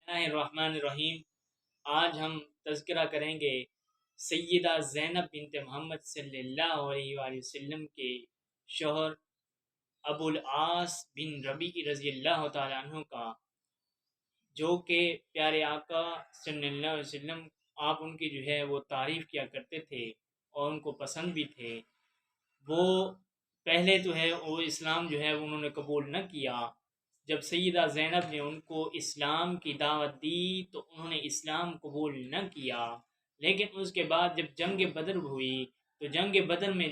اللہ الرحمن الرحیم۔ آج ہم تذکرہ کریں گے سیدہ زینب بنت محمد صلی اللہ علیہ وآلہ وسلم کے شوہر ابو العاص بن ربیع رضی اللہ تعالیٰ عنہ کا، جو کہ پیارے آقا صلی اللہ علیہ وسلم آپ ان کی وہ تعریف کیا کرتے تھے اور ان کو پسند بھی تھے۔ وہ پہلے وہ اسلام وہ انہوں نے قبول نہ کیا۔ جب سیدہ زینب نے ان کو اسلام کی دعوت دی تو انہوں نے اسلام قبول نہ کیا، لیکن اس کے بعد جب جنگ بدر ہوئی تو جنگ بدر میں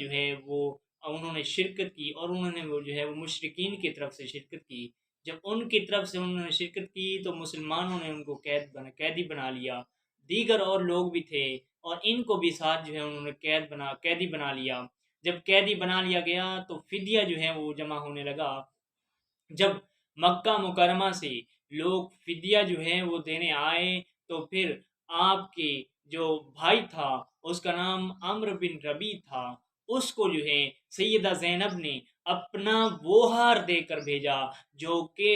وہ انہوں نے شرکت کی، اور انہوں نے وہ مشرکین کی طرف سے شرکت کی۔ جب ان کی طرف سے انہوں نے شرکت کی تو مسلمانوں نے ان کو قیدی بنا لیا۔ دیگر اور لوگ بھی تھے اور ان کو بھی ساتھ انہوں نے قیدی بنا لیا۔ جب قیدی بنا لیا گیا تو فدیہ وہ جمع ہونے لگا۔ جب مکہ مکرمہ سے لوگ فدیہ وہ دینے آئے تو پھر آپ کے جو بھائی تھا اس کا نام عمرو بن ربیع تھا، اس کو سیدہ زینب نے اپنا وہ ہار دے کر بھیجا جو کہ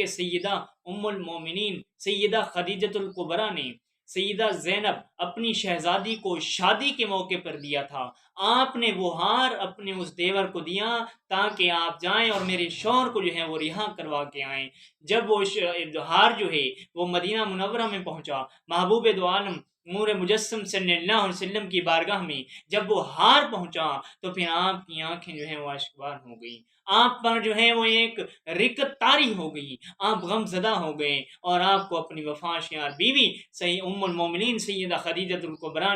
سیدہ ام المومنین سیدہ خدیجۃ الکبریٰ نے سیدہ زینب اپنی شہزادی کو شادی کے موقع پر دیا تھا۔ آپ نے وہ ہار اپنے اس دیور کو دیا تاکہ آپ جائیں اور میرے شوہر کو وہ رہا کروا کے آئیں۔ جب وہ ہار وہ مدینہ منورہ میں پہنچا، محبوب دو عالم نور مجسم صلی اللہ علیہ وسلم کی بارگاہ میں جب وہ ہار پہنچا تو پھر آپ کی آنکھیں وہ اشکبار ہو گئیں، آپ پر وہ ایک رکت طاری ہو گئی، آپ غم زدہ ہو گئے اور آپ کو اپنی وفاشیار بیوی ام المومنین سیدہ خدیجۃ الکبریٰ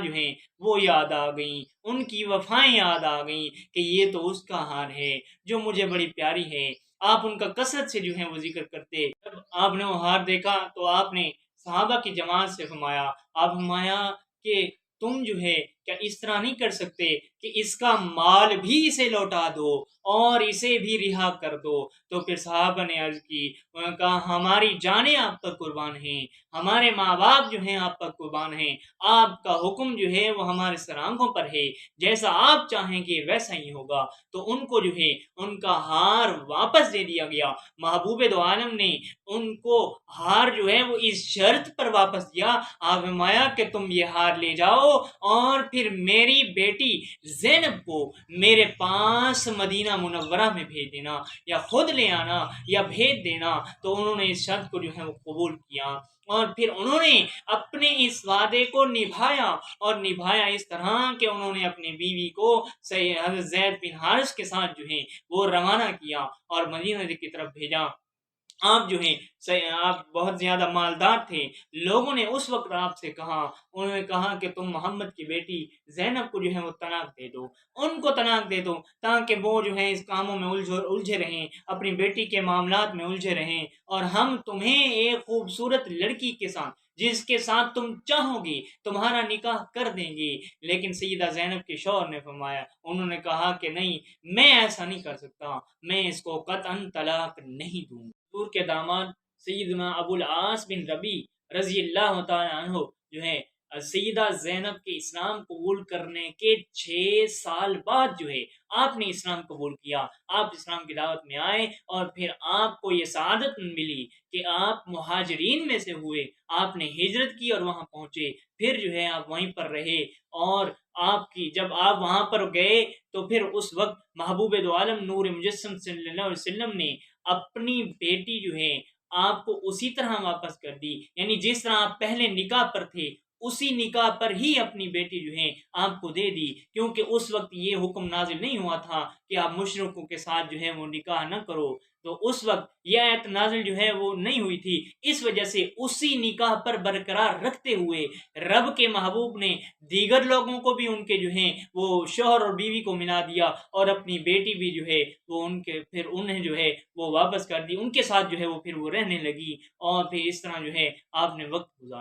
وہ یاد آ گئیں، ان کی وفائیں یاد آ گئیں کہ یہ تو اس کا ہار ہے جو مجھے بڑی پیاری ہے۔ آپ ان کا کثرت سے وہ ذکر کرتے۔ جب آپ نے وہ ہار دیکھا تو آپ نے صحابہ کی جماعت سے فرمایا کہ تم کیا اس طرح نہیں کر سکتے کہ اس کا مال بھی اسے لوٹا دو اور اسے بھی رہا کر دو؟ تو پھر صحابہ نے عرض کی، انہوں نے کہا ہماری جانیں آپ پر قربان ہیں، ہمارے ماں باپ آپ پر قربان ہیں، آپ کا حکم وہ ہمارے سر آنکھوں پر ہے، جیسا آپ چاہیں گے ویسا ہی ہوگا۔ تو ان کو ان کا ہار واپس دے دیا گیا۔ محبوب دو عالم نے ان کو ہار وہ اس شرط پر واپس دیا، آپ فرمایا کہ تم یہ ہار لے جاؤ اور پھر میری بیٹی زینب کو میرے پاس مدینہ منورہ میں بھیج دینا، یا خود لے آنا یا بھیج دینا۔ تو انہوں نے اس شرط کو وہ قبول کیا اور پھر انہوں نے اپنے اس وعدے کو نبھایا اس طرح کہ انہوں نے اپنی بیوی کو حضرت زید بن حارث کے ساتھ وہ روانہ کیا اور مدینہ کی طرف بھیجا۔ آپ آپ بہت زیادہ مالدار تھے، لوگوں نے اس وقت آپ سے کہا، انہوں نے کہا کہ تم محمد کی بیٹی زینب کو وہ طلاق دے دو، ان کو طلاق دے دو تاکہ وہ اس کاموں میں الجھے رہیں، اپنی بیٹی کے معاملات میں الجھے رہیں، اور ہم تمہیں ایک خوبصورت لڑکی کے ساتھ جس کے ساتھ تم چاہو گی تمہارا نکاح کر دیں گے۔ لیکن سیدہ زینب کے شوہر نے فرمایا، انہوں نے کہا کہ نہیں، میں ایسا نہیں کر سکتا، میں اس کو قطعاً طلاق نہیں دوں۔ حضور کے داماد سیدنا ابو العاص بن ربیع رضی اللہ تعالیٰ عنہ سیدہ زینب کے اسلام قبول کرنے کے 6 سال بعد آپ نے اسلام قبول کیا۔ آپ اسلام کی دعوت میں آئے اور پھر آپ کو یہ سعادت ملی کہ آپ مہاجرین میں سے ہوئے، آپ نے ہجرت کی اور وہاں پہنچے، پھر آپ وہیں پر رہے، اور جب آپ وہاں پر گئے تو پھر اس وقت محبوب دو عالم نور مجسم صلی اللہ علیہ وسلم نے اپنی بیٹی آپ کو اسی طرح واپس کر دی، یعنی جس طرح آپ پہلے نکاح پر تھے اسی نکاح پر ہی اپنی بیٹی آپ کو دے دی، کیونکہ اس وقت یہ حکم نازل نہیں ہوا تھا کہ آپ مشرکوں کے ساتھ وہ نکاح نہ کرو، تو اس وقت یہ آیت نازل وہ نہیں ہوئی تھی۔ اس وجہ سے اسی نکاح پر برقرار رکھتے ہوئے رب کے محبوب نے دیگر لوگوں کو بھی ان کے وہ شوہر اور بیوی کو ملا دیا، اور اپنی بیٹی بھی وہ ان کے پھر انہیں وہ واپس کر دی، ان کے ساتھ وہ پھر وہ رہنے لگی، اور پھر اس طرح آپ نے وقت گزارا۔